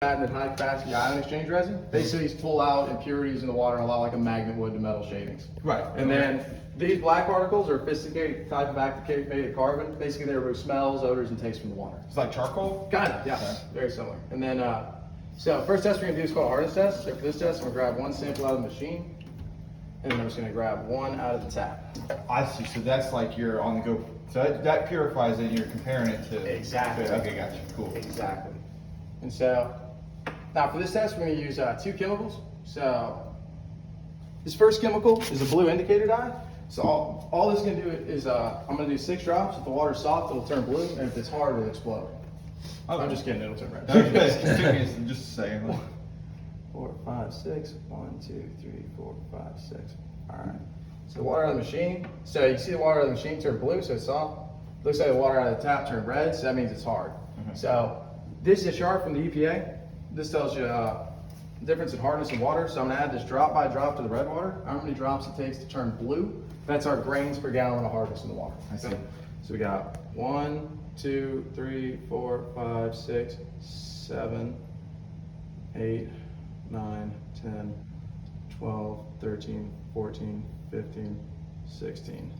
patented high capacity ion exchange resin. Basically, these pull out impurities in the water a lot like a magnet would to metal shavings. Right. And then these black particles are a sophisticated type of activated carbon. Basically, they remove smells, odors, and tastes from the water. It's like charcoal? Kind of, yeah. Okay. Very similar. And then, so first test we're gonna do is called a hardness test. So for this test, I'm gonna grab one sample out of the machine, and then I'm just gonna grab one out of the tap. I see. So that's like you're on the go. So that purifies it. And you're comparing it to. Exactly. Okay, gotcha. Cool. Exactly. And so now for this test, we're gonna use two chemicals. So this first chemical is a blue indicator dye. So all this is gonna do is I'm gonna do 6 drops. If the water's soft, it'll turn blue, and if it's hard, it'll explode. Okay. I'm just kidding. It'll turn red. Just a second. 4, 5, 6. 1, 2, 3, 4, 5, 6. All right. So the water out of the machine. So you see the water out of the machine turn blue, so it's soft. Looks like the water out of the tap turned red, so that means it's hard. So this is a chart from the EPA. This tells you the difference in hardness in water. So I'm gonna add this drop by drop to the red water. How many drops it takes to turn blue? That's our grains per gallon of hardness in the water. I see. So we got 1, 2, 3, 4, 5, 6, 7, 8, 9, 10, 12, 13, 14, 15, 16,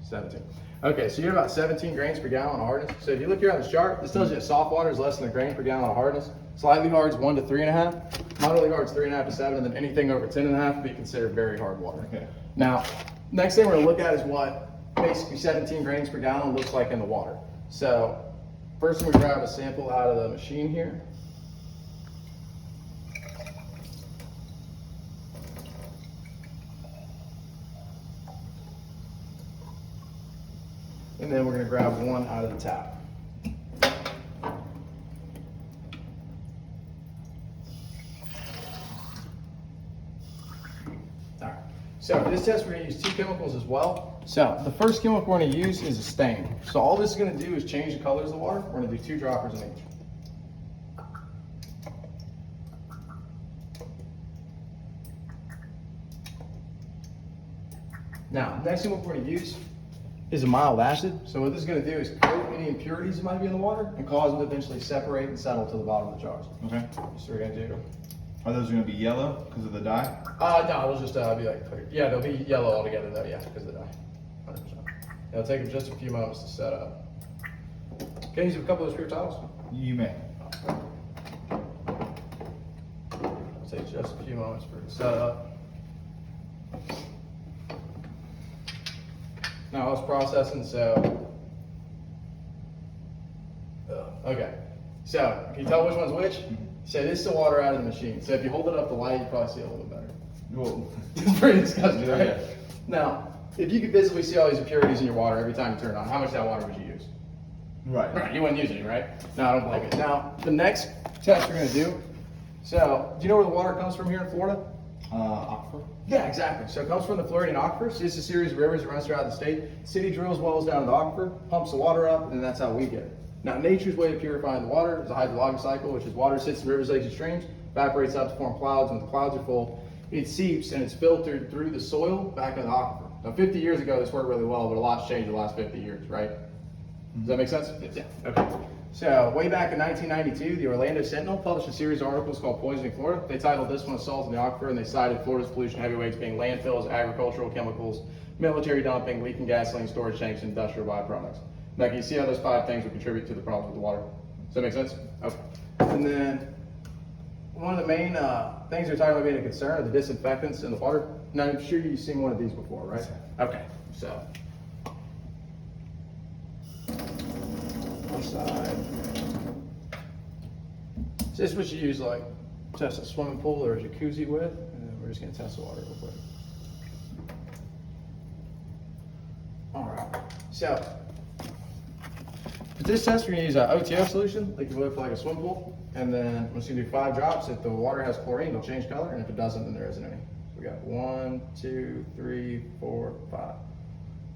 17. Okay, so you're about 17 grains per gallon of hardness. So if you look here on this chart, this tells you that soft water is less than a grain per gallon of hardness. Slightly hard is 1 to 3.5. Moderately hard is 3.5 to 7, and then anything over 10.5 would be considered very hard water. Okay. Now, next thing we're gonna look at is what basically 17 grains per gallon looks like in the water. So first we grab a sample out of the machine here. And then we're gonna grab one out of the tap. All right, so for this test, we're gonna use 2 chemicals as well. So the first chemical we're gonna use is a stain. So all this is gonna do is change the colors of the water. We're gonna do 2 droppers in each. Now, next thing we're gonna use is a mild acid. So what this is going to do is coat any impurities that might be in the water and cause them to eventually separate and settle to the bottom of the jars. Okay. So we're going to do. Are those going to be yellow because of the dye? No, it'll just be like clear. Yeah, they'll be yellow altogether though. Yeah, because of the dye. 100%. It'll take them just a few moments to set up. Can you use a couple of those paper towels? You may. It'll take just a few moments for it to set up. Now it's processing, so, okay. So, can you tell which one's which? So this is the water out of the machine. So if you hold it up the light, you probably see it a little bit better. Well, It's pretty disgusting, right? Yeah. Now, if you could visibly see all these impurities in your water every time you turn it on, how much of that water would you use? right. Right, you wouldn't use any, right? No, I don't blame it. Now, the next test we're gonna do, so, do you know where the water comes from here in Florida? Aquifer? Yeah, exactly. So it comes from the Floridian aquifer. So it's a series of rivers that runs throughout the state. City drills wells down in the aquifer, pumps the water up, and that's how we get it. Now, nature's way of purifying the water is a hydrologic cycle, which is water sits in rivers, lakes, and streams, evaporates out to form clouds. When the clouds are full, it seeps and it's filtered through the soil back in the aquifer. Now, 50 years ago, this worked really well, but a lot's changed in the last 50 years, right? Does that make sense? Yeah. Okay. So way back in 1992, the Orlando Sentinel published a series of articles called Poisoning Florida. They titled this one Assault in the Aquifer, and they cited Florida's pollution heavyweights being landfills, agricultural chemicals, military dumping, leaking gasoline storage tanks, and industrial byproducts. Now, can you see how those 5 things would contribute to the problems with the water? Does that make sense? Okay. And then one of the main things they're talking about being a concern are the disinfectants in the water. Now, I'm sure you've seen one of these before, right? Okay. So side. So this is what you use like test a swimming pool or a jacuzzi with, and then we're just gonna test the water real quick. All right. So for this test, we're gonna use an h2o solution, like you would for like a swimming pool, and then I'm just gonna do 5 drops. If the water has chlorine, it'll change color, and if it doesn't, then there isn't any. So we got 1, 2, 3, 4, 5.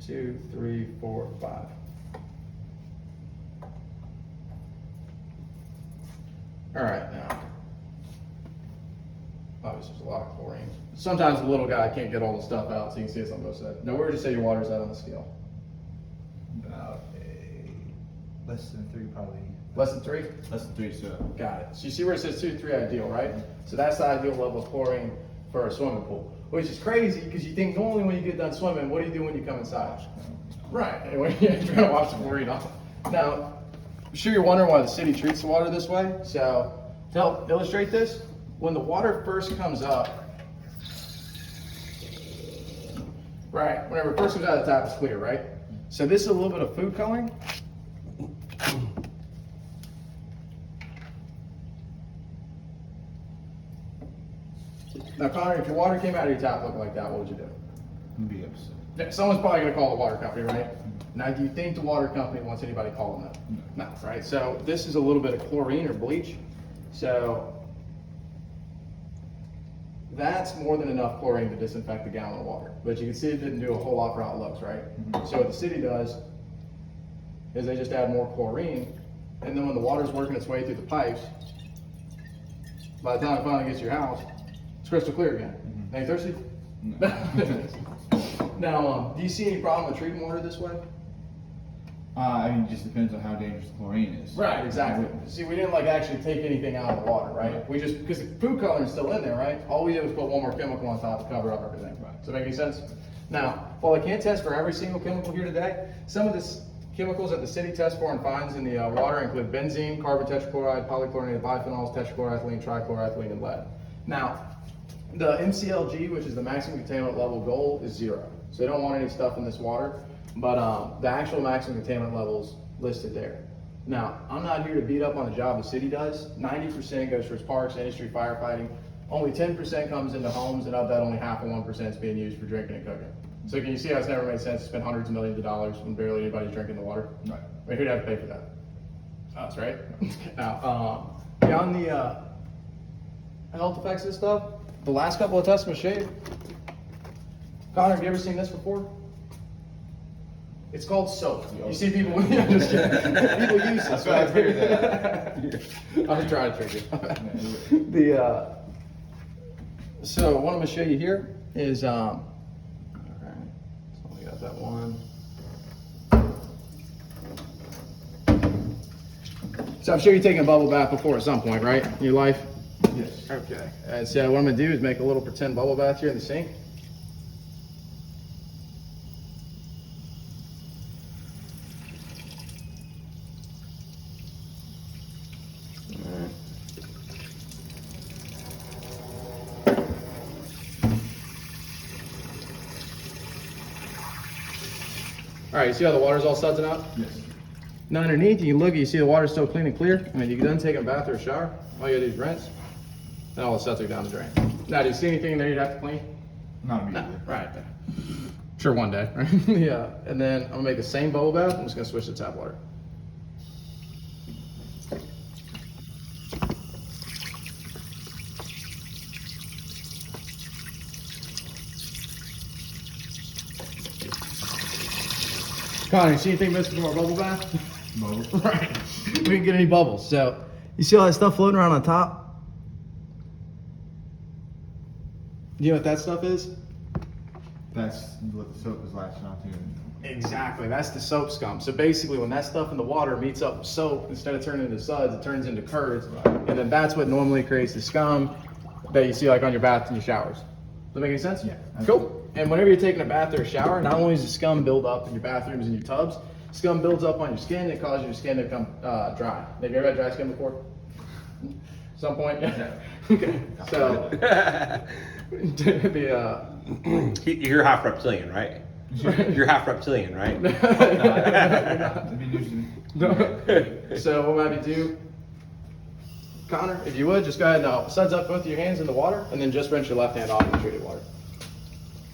2, 3, 4, 5. All right, now, obviously there's a lot of chlorine. Sometimes the little guy can't get all the stuff out, so you can see it's on both sides. Now, where would you say your water's at on the scale? About less than 3, probably Less than 3? That's the 3, so. Got it. So you see where it says 2 to 3 ideal, right? So that's the ideal level of chlorine for a swimming pool, which is crazy because you think normally when you get done swimming, what do you do when you come inside? Right, and when you're trying to wash the chlorine off. Now, I'm sure you're wondering why the city treats the water this way. So to help illustrate this, when the water first comes up, right, whenever it first comes out of the tap, it's clear, right? So this is a little bit of food coloring. Now, Connor, if your water came out of your tap looking like that, what would you do? Be upset. Yeah, someone's probably going to call the water company, right? Now, do you think the water company wants anybody calling them? No, right? So this is a little bit of chlorine or bleach. So that's more than enough chlorine to disinfect a gallon of water. But you can see it didn't do a whole lot for how it looks, right? So what the city does is they just add more chlorine, and then when the water's working its way through the pipes, by the time it finally gets to your house, it's crystal clear again. Now you thirsty? No. Now, do you see any problem with treating water this way? I mean, it just depends on how dangerous the chlorine is. Right, exactly. See, we didn't like actually take anything out of the water, right? We just, because the food coloring is still in there, right? All we did was put one more chemical on top to cover up everything. Right. Does that make any sense? Now, while I can't test for every single chemical here today, some of the chemicals that the city tests for and finds in the water include benzene, carbon tetrachloride, polychlorinated biphenyls, tetrachloroethylene, trichloroethylene, and lead. Now, the MCLG, which is the maximum contaminant level goal, is 0. So they don't want any stuff in this water, but the actual maximum contaminant levels listed there. Now, I'm not here to beat up on the job the city does. 90% goes towards parks, industry, firefighting. Only 10% comes into homes, and of that, only half of 1% is being used for drinking and cooking. So can you see how it's never made sense to spend hundreds of millions of dollars when barely anybody's drinking the water? Right. I mean, who'd have to pay for that? Us, right? Now, beyond the health effects of this stuff, the last couple of tests I'm gonna show you. Connor, have you ever seen this before? It's called soap. You see people, yeah, just kidding. People use this. That's what I figured that. I was trying to trick you. So what I'm gonna show you here is, all right, so we got that one. So I'm sure you're taking a bubble bath before at some point, right, in your life? Yes. Okay. And so what I'm gonna do is make a little pretend bubble bath here in the sink. All right, you see how the water's all sudsing out? Yes. Now underneath, you can look, you see the water's still clean and clear. I mean, you can then take a bath or a shower. All you gotta do is rinse, and all the suds are down the drain. Now, do you see anything in there you'd have to clean? Not immediately. Right. Sure, one day, right? Yeah. And then I'm gonna make the same bubble bath. I'm just gonna switch to tap water. Connor, you see anything missing from our bubble bath? Bubbles. Right. We didn't get any bubbles. So, you see all that stuff floating around on top? You know what that stuff is? That's what the soap is latching onto. Exactly. That's the soap scum. So basically, when that stuff in the water meets up with soap, instead of turning into suds, it turns into curds. And then that's what normally creates the scum that you see like on your bath and your showers. Does that make any sense? Yeah. Cool. And whenever you're taking a bath or a shower, not only does the scum build up in your bathrooms and your tubs, scum builds up on your skin. It causes your skin to become dry. Have you ever had dry skin before? Some point? Yeah. Okay. So, You're half reptilian, right? You're half reptilian, right? So what might you do, Connor? If you would, just go ahead and suds up both of your hands in the water, and then just rinse your left hand off in the treated water.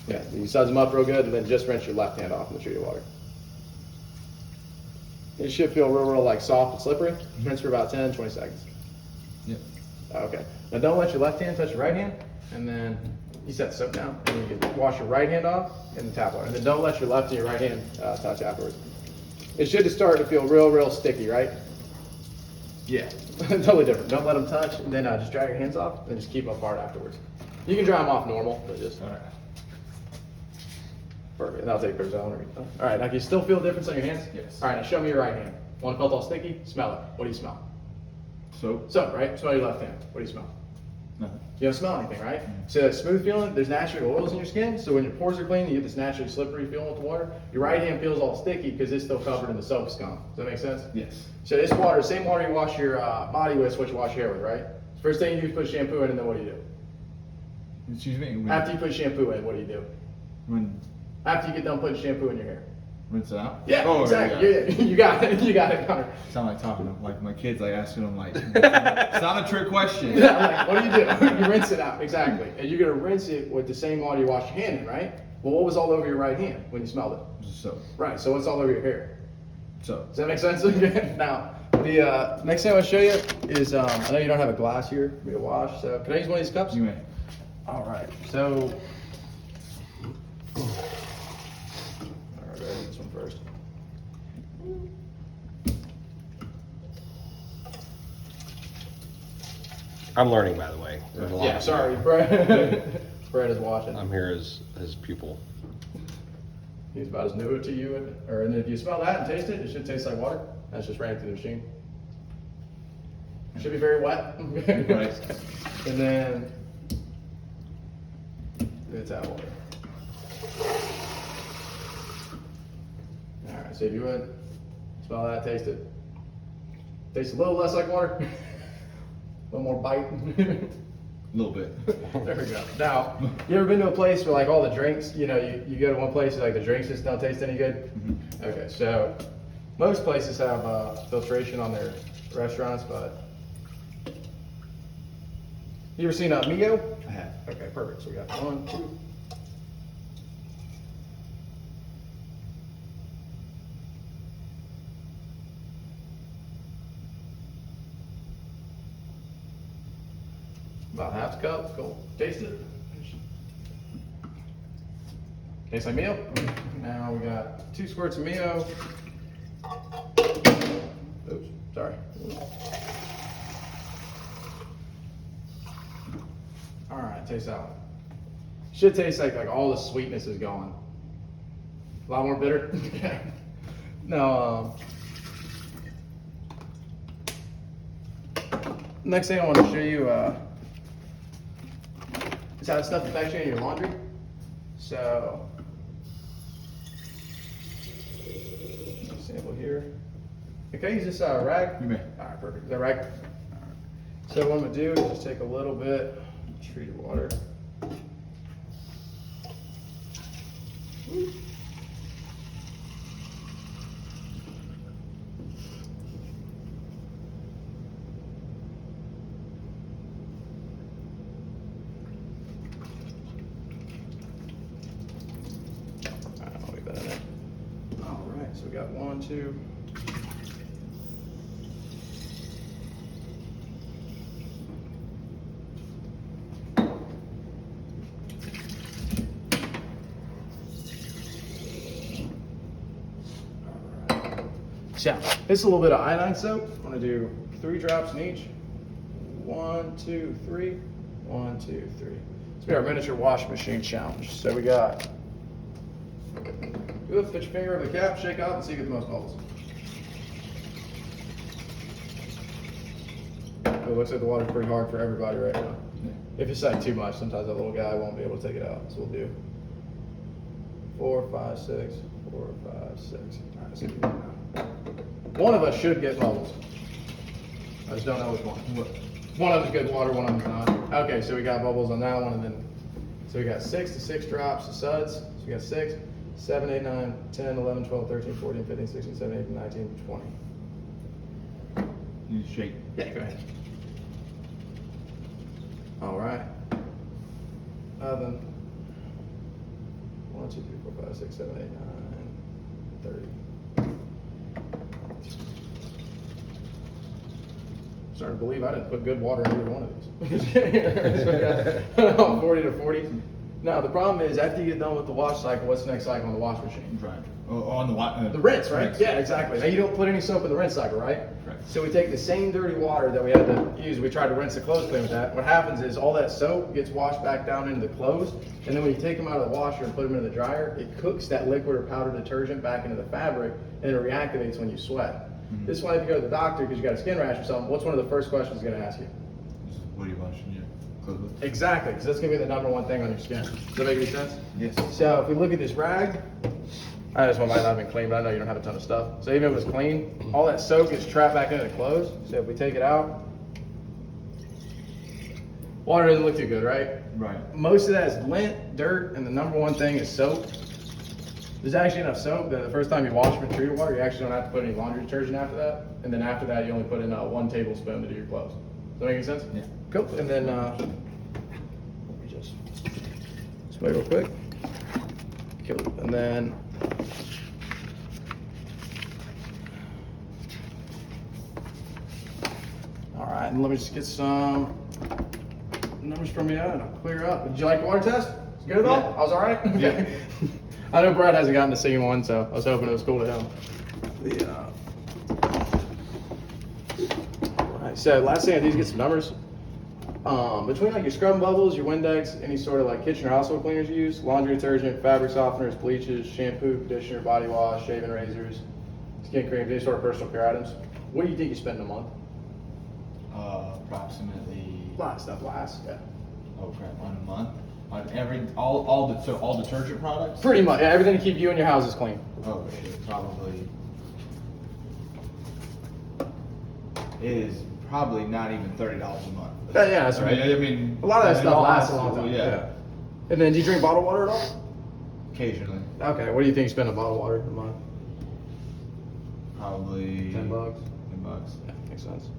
Yeah, you suds them up real good, and then just rinse your left hand off in the treated water. It should feel real like soft and slippery. Rinse for about 10, 20 seconds. Yep. Okay. Now don't let your left hand touch your right hand, and then you set the soap down, and you can wash your right hand off in the tap water. And then don't let your left and your right hand touch afterwards. It should start to feel real sticky, right? Yeah, totally different. Don't let them touch, and then just dry your hands off, and just keep them apart afterwards. You can dry them off normal, but just. All right. Perfect. That'll take pictures. All right. Now, can you still feel a difference on your hands? Yes. All right. Now show me your right hand. One felt all sticky, smell it. What do you smell? Soap? Soap, right? Smell your left hand. What do you smell? Nothing. You don't smell anything, right? So that smooth feeling, there's naturally oils in your skin, so when your pores are clean, you get this naturally slippery feeling with the water. Your right hand feels all sticky because it's still covered in the soap scum. Does that make sense? Yes. So this water, same water you wash your body with, is what you wash your hair with, right? First thing you do is put shampoo in, and then what do? Excuse me? When, After you put shampoo in, what do? when After you get done putting shampoo in your hair. rinse it out? Yeah, Oh, exactly. Yeah. You got it. You got it, Connor. Sound like talking to like my kids, like asking them like, it's not a trick question. Yeah, like, what do? You rinse it out, exactly. And you're gonna rinse it with the same water you wash your hand in, right? Well, what was all over your right hand when you smelled it? Just soap. Right, so what's all over your hair? Soap. Does that make sense? Now, the next thing I want to show you is, I know you don't have a glass here for me to wash, so can I use one of these cups? You may. All right, so, all right, I'll do this one first. I'm learning, by the way. There's a lot Yeah, of- sorry, Brad. Brad is watching. I'm here as his pupil. He's about as new to you, and if you smell that and taste it, it should taste like water. That's just ran through the machine. It should be very wet. Right. And then it's that water. All right, so if you would smell that, taste it. Tastes a little less like water, a little more bite. A little bit. There we go. Now, you ever been to a place where like all the drinks, you know, you go to one place and like the drinks just don't taste any good? Mm-hmm. Okay, so most places have filtration on their restaurants, but you ever seen Mio? I have. Okay, perfect. So we got 1, 2. About half a cup. Cool. Taste it. Tastes like Mio. Now we got 2 squirts of Mio. Oops, sorry. All right, taste that one. Should taste like all the sweetness is gone. A lot more bitter. Now, next thing I want to show you is how to stuff affection in your laundry. So, sample here. Okay, use this rag. You may. All right, perfect. Is that rag? All right. So what I'm gonna do is just take a little bit of treated water. I'll leave that in there. All right, so we got 1, 2. So, this is a little bit of iodine soap. I'm gonna do 3 drops in each. 1, 2, 3. 1, 2, 3. It's be our miniature washing machine challenge. So we got. Good. Put your finger over the cap, shake out, and see if you get the most bubbles. It looks like the water's pretty hard for everybody right now. If you say too much, sometimes that little guy won't be able to take it out. So we'll do 4, 5, 6, 4, 5, 6. All right, let's see if we can now. One of us should get bubbles. I just don't know which one. One of them's good water, one of them's not. Okay, so we got bubbles on that one, and then so we got 6 to 6 drops of suds. So we got 6, 7, 8, 9, 10, 11, 12, 13, 14, 15, 16, 17, 18, 19, 20. You shake. Yeah, go ahead. All right. 11. 1, 2, 3, 4, 5, 6, 7, 8, 9, 30. Starting to believe I didn't put good water in either one of these. So we got 40 to 40. Now the problem is after you get done with the wash cycle, what's the next cycle on the wash machine? Right. Oh, on the The rinse, right? rinse. Yeah, exactly. Now you don't put any soap in the rinse cycle, right? Correct. So we take the same dirty water that we had to use. We tried to rinse the clothes clean with that. What happens is all that soap gets washed back down into the clothes, and then when you take them out of the washer and put them into the dryer, it cooks that liquid or powder detergent back into the fabric, and it reactivates when you sweat. This is why if you go to the doctor because you got a skin rash or something, what's one of the first questions he's gonna ask you? What do you washing your clothes with? Exactly, because that's gonna be the number one thing on your skin. Does that make any sense? Yes. So if we look at this rag, this one might not have been clean, but I know you don't have a ton of stuff. So even if it was clean, all that soap gets trapped back into the clothes. So if we take it out, water doesn't look too good, right? Right. Most of that is lint, dirt, and the number one thing is soap. There's actually enough soap that the first time you wash with treated water, you actually don't have to put any laundry detergent after that. And then after that, you only put in 1 tablespoon to do your clothes. Does that make any sense? Yeah. Cool. And then, let me just spray real quick. Cool. And then, all right, and let me just get some numbers from you and I'll clear up. Did you like the water test? It's good at all? Yeah. I was all right? Yeah. Okay. I know Brad hasn't gotten to see one, so I was hoping it was cool to him. All right, so last thing I need to get some numbers. Between like your scrub bubbles, your Windex, any sort of like kitchen or household cleaners you use, laundry detergent, fabric softeners, bleaches, shampoo, conditioner, body wash, shaving razors, skin creams, any sort of personal care items, what do you think you spend in a month? Approximately. A lot of stuff lasts, yeah. Oh crap! On a month. On all detergent products. Pretty much, yeah, everything to keep you and your houses clean. Oh shit! Probably. It is probably not even $30 a month. Yeah, that's right. I mean, A lot of that in stuff all lasts a honesty, long time. Yeah. And then, do you drink bottled water at all? Occasionally. Okay, what do you think you spend on bottled water a month? Probably. $10. $10. Yeah, makes sense.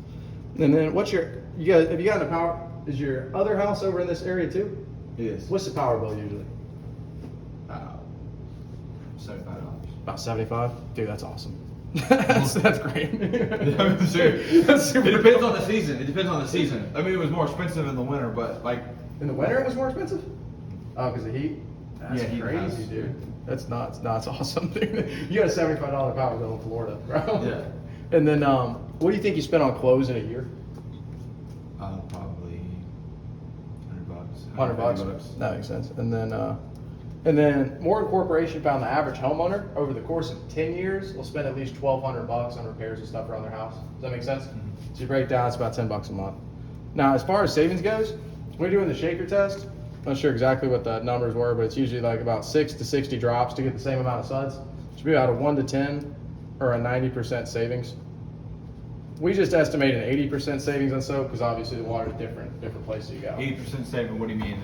And then, have you gotten a power? Is your other house over in this area too? It is. What's the power bill usually? $75. About 75. Dude, that's awesome. that's great. Sure. That's super It depends on the season. It depends on the season. I mean, it was more expensive in the winter, but like. In the winter, it was more expensive. Oh, because of heat. That's Yeah, heat crazy, house. dude. That's nuts. That's awesome, dude. You got a $75 power bill in Florida, bro. Yeah. And then, what do you think you spend on clothes in a year? Probably $100. $100. That makes sense. And then Morgan Corporation found the average homeowner over the course of 10 years will spend at least $1,200 on repairs and stuff around their house. Does that make sense? Mm-hmm. So you break it down, it's about $10 a month. Now, as far as savings goes, we're doing the shaker test. I'm not sure exactly what the numbers were, but it's usually like about 6 to 60 drops to get the same amount of suds. It should be about a 1 to 10 or a 90% savings. We just estimate an 80% savings on soap because obviously the water is different places you go. 80% saving. What do you mean?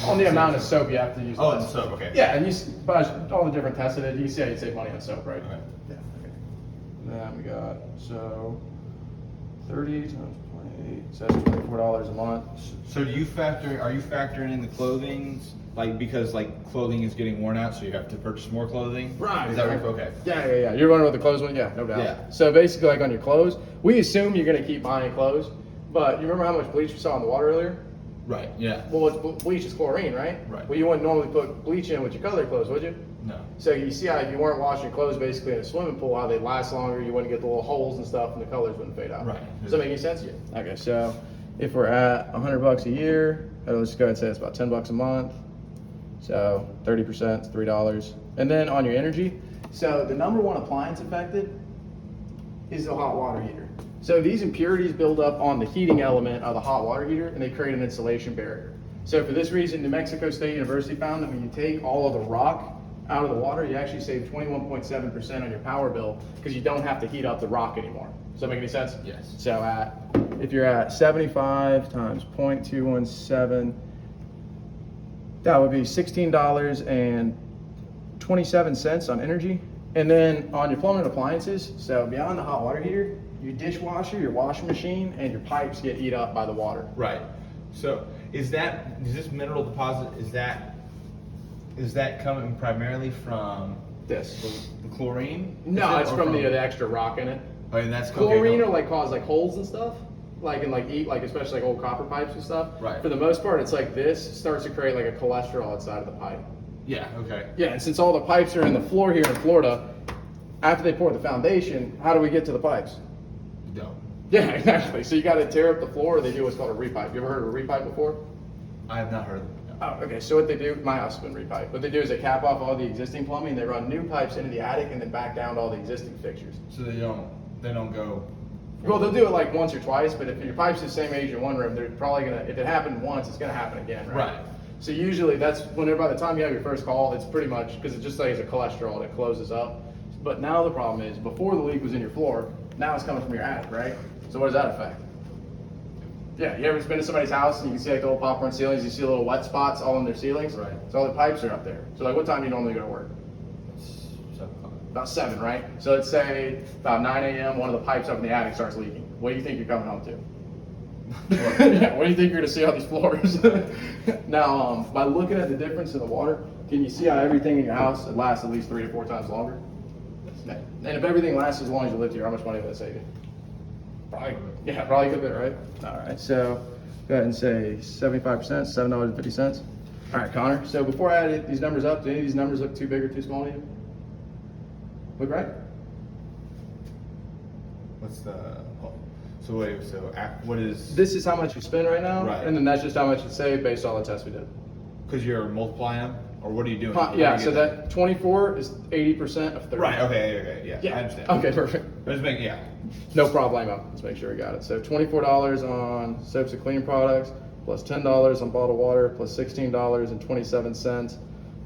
On the amount of soap you have to use. Oh, it's soap. Okay. Yeah, and by all the different tests in it, you see how you save money on soap, right? Okay. Yeah. Okay. And then we got 30 times 28, so that's $24 a month. So are you factoring in the clothing, like because like clothing is getting worn out, so you have to purchase more clothing? Right. Is that right? Okay. Yeah. You're wondering what the clothes one? Yeah, no doubt. Yeah. So basically, like on your clothes, we assume you're gonna keep buying clothes, but you remember how much bleach we saw in the water earlier? Right. Yeah. Well, bleach is chlorine, right? Right. Well, you wouldn't normally put bleach in with your colored clothes, would you? No. So you see how if you weren't washing your clothes basically in a swimming pool, how they'd last longer, you wouldn't get the little holes and stuff, and the colors wouldn't fade out. Right. Does that make any sense? Yeah. Okay, so if we're at $100 a year, let's just go ahead and say it's about $10 a month. So 30% is $3. And then on your energy, so the number one appliance affected is the hot water heater. So these impurities build up on the heating element of the hot water heater, and they create an insulation barrier. So for this reason, New Mexico State University found that when you take all of the rock out of the water, you actually save 21.7% on your power bill because you don't have to heat up the rock anymore. Does that make any sense? Yes. So if you're at 75 times 0.217, that would be $16.27 on energy. And then on your plumbing and appliances, so beyond the hot water heater, your dishwasher, your washing machine, and your pipes get eat up by the water. Right. So is this mineral deposit? Is that coming primarily from This. the chlorine? No, it's Or from the extra rock in it. Oh, and that's Chlorine okay, will like cause like holes and stuff, like especially like old copper pipes and stuff. Right. For the most part, it's like this starts to create like a cholesterol inside of the pipe. Yeah. Okay. Yeah, and since all the pipes are in the floor here in Florida, after they pour the foundation, how do we get to the pipes? No. Yeah, exactly. So you got to tear up the floor. They do what's called a repipe. You ever heard of a repipe before? I have not heard of it. No. Oh, okay. So what they do, my house has been repipe. What they do is they cap off all the existing plumbing. They run new pipes into the attic and then back down to all the existing fixtures. So they don't They don't go. Well, they'll do it like once or twice, but if your pipe's the same age in one room, they're probably gonna, if it happened once, it's gonna happen again, right? Right. So usually that's whenever, by the time you have your first call, it's pretty much, because it just like it's a cholesterol and it closes up. But now the problem is, before the leak was in your floor, now it's coming from your attic, right? So what does that affect? Yeah, you ever been to somebody's house and you can see like the old popcorn ceilings, you see little wet spots all in their ceilings? Right. So all the pipes are up there. So like what time do you normally go to work? 7 o'clock. About 7, right? So let's say about 9 a.m. one of the pipes up in the attic starts leaking. What do you think you're coming home to? Yeah, what do you think you're gonna see on these floors? Now, by looking at the difference in the water, can you see how everything in your house it lasts at least 3 to 4 times longer? And if everything lasts as long as you lived here, how much money would that save you? Probably, yeah, probably a good bit, right? All right, so go ahead and say 75%, $7.50. All right, Connor. So before I add these numbers up, do any of these numbers look too big or too small to you? Look right? What's the? So wait. So what is? This is how much you spend right now, Right. and then that's just how much you save based on the test we did. Because you're multiplying them, or what are you doing? Yeah, so that 24 is 80% of 30. Right. Okay. Yeah. Yeah. I understand. Okay, perfect. But it's making No problemo. Let's make sure we got it. So $24 on soaps and cleaning products, plus $10 on bottled water, plus $16.27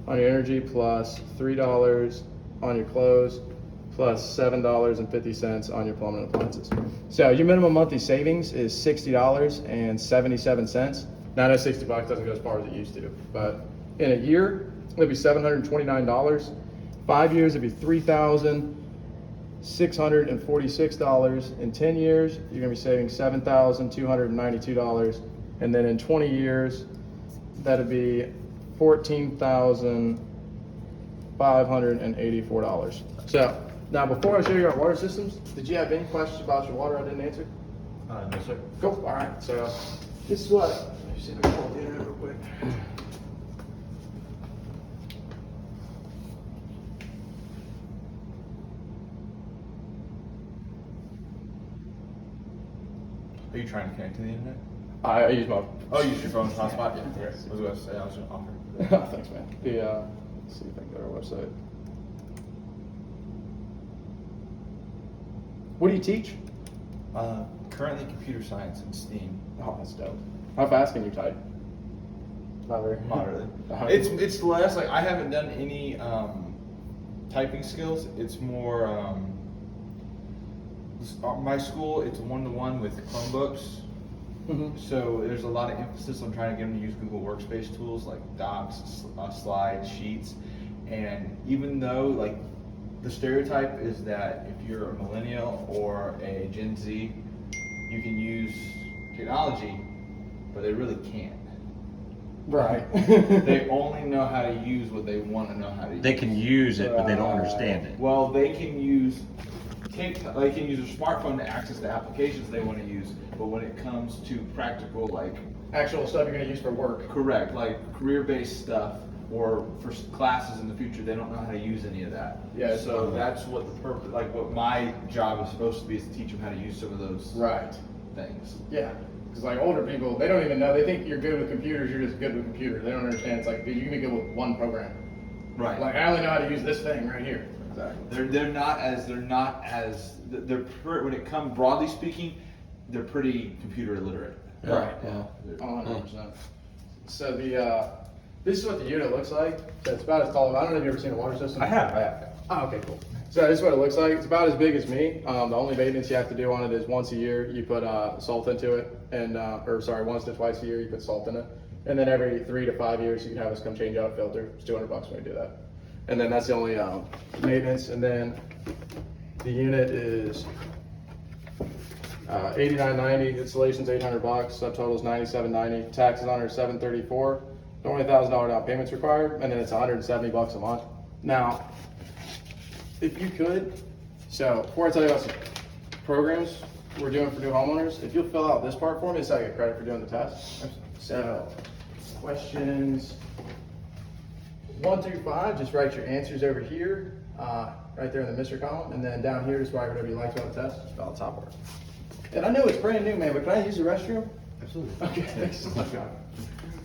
on your energy, plus $3 on your clothes, plus $7.50 on your plumbing and appliances. So your minimum monthly savings is $60.77. Now I know $60 doesn't go as far as it used to, but in a year it'll be $729. 5 years it'd be $3,646. In 10 years you're gonna be saving $7,292, and then in 20 years that'd be $14,584. So now before I show you our water systems, did you have any questions about your water I didn't answer? No, sir. Cool. All right. So this is what. Let me see if I can pull the internet real quick. Are you trying to connect to the internet? I use my. Oh, you use your phone's hotspot? Yeah. Okay. I was going to say I was going to offer. Thanks, man. The let's see if I can go to our website. What do you teach? Currently computer science and STEAM. Oh, that's dope. How fast can you type? Not very. Moderately. Uh-huh. It's less like I haven't done any typing skills. It's more my school. It's 1-to-1 with Chromebooks. Mhm. So there's a lot of emphasis on trying to get them to use Google Workspace tools like Docs, Slides, Sheets, and even though like the stereotype is that if you're a millennial or a Gen Z, you can use technology, but they really can't. Right. They only know how to use what they want to know how to use. They can use it, but they don't understand it. Well, they can use TikTok, they can use their smartphone to access the applications they want to use, but when it comes to practical, like Actual stuff you're gonna use for work. correct, like career-based stuff or for classes in the future, they don't know how to use any of that. Yeah. So that's what the purpose, like what my job is supposed to be, is to teach them how to use some of those Right. things. Yeah. Because like older people, they don't even know. They think you're good with computers. You're just good with computers. They don't understand. It's like you can be good with one program. Right. Like I only know how to use this thing right here. Exactly. They're not as when it comes broadly speaking, they're pretty computer illiterate. Right. Yeah. 100%. So this is what the unit looks like. So it's about as tall. I don't know if you've ever seen a water system. I have. Oh, okay, cool. So this is what it looks like. It's about as big as me. The only maintenance you have to do on it is once a year you put salt into it, and once to twice a year you put salt in it, and then every 3 to 5 years you can have us come change out a filter. It's $200 when we do that, and then that's the only maintenance. And then the unit is $89.90. Installation's $800. Subtotal's $97.90. Taxes on it are $734. Only $1,000 down payments required, and then it's $170 a month. Now, if you could, so before I tell you about some programs we're doing for new homeowners, if you'll fill out this part for me, so I get credit for doing the test. So, questions 1 through 5, just write your answers over here, right there in the Mr. column, and then down here, just write whatever you like about the test, just fill out the top part. And I know it's brand new, man, but can I use the restroom? Absolutely. Okay, thanks so much, John.